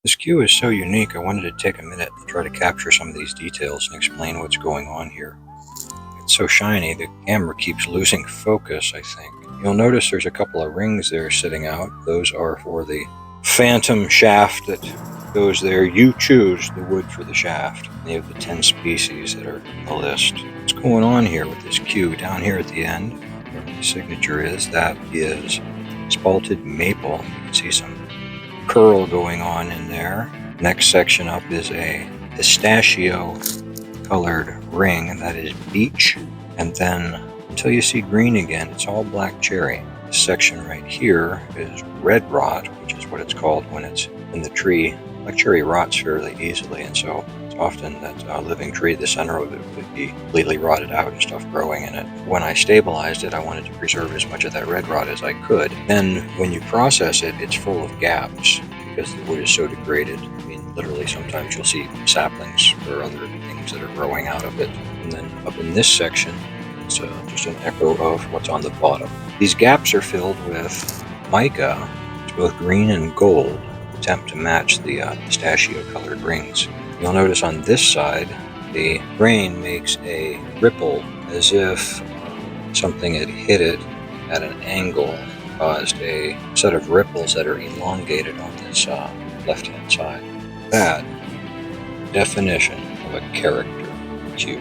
This cue is so unique, I wanted to take a minute to try to capture some of these details and explain what's going on here. It's so shiny, the camera keeps losing focus, I think. You'll notice there's a couple of rings there sitting out. Those are for the phantom shaft that goes there. You choose the wood for the shaft. They have the 10 species that are on the list. What's going on here with this cue down here at the end, where the signature is, that is spalted maple. You can see some curl going on in there. Next section up is a pistachio colored ring, and that is beech. And then until you see green again, it's all black cherry. This section right here is red rot, which is what it's called when it's in the tree. Black cherry rots fairly easily, and so it's often that living tree, the center of it would be completely rotted out and stuff growing in it. When I stabilized it, I wanted to preserve as much of that red rot as I could. Then when you process it, it's full of gaps because the wood is so degraded. I mean, literally sometimes you'll see saplings or other things that are growing out of it. And then up in this section, it's just an echo of what's on the bottom. These gaps are filled with mica. It's both green and gold, attempt to match the pistachio colored rings. You'll notice on this side, the grain makes a ripple as if something had hit it at an angle and caused a set of ripples that are elongated on this left-hand side. That definition of a character cue.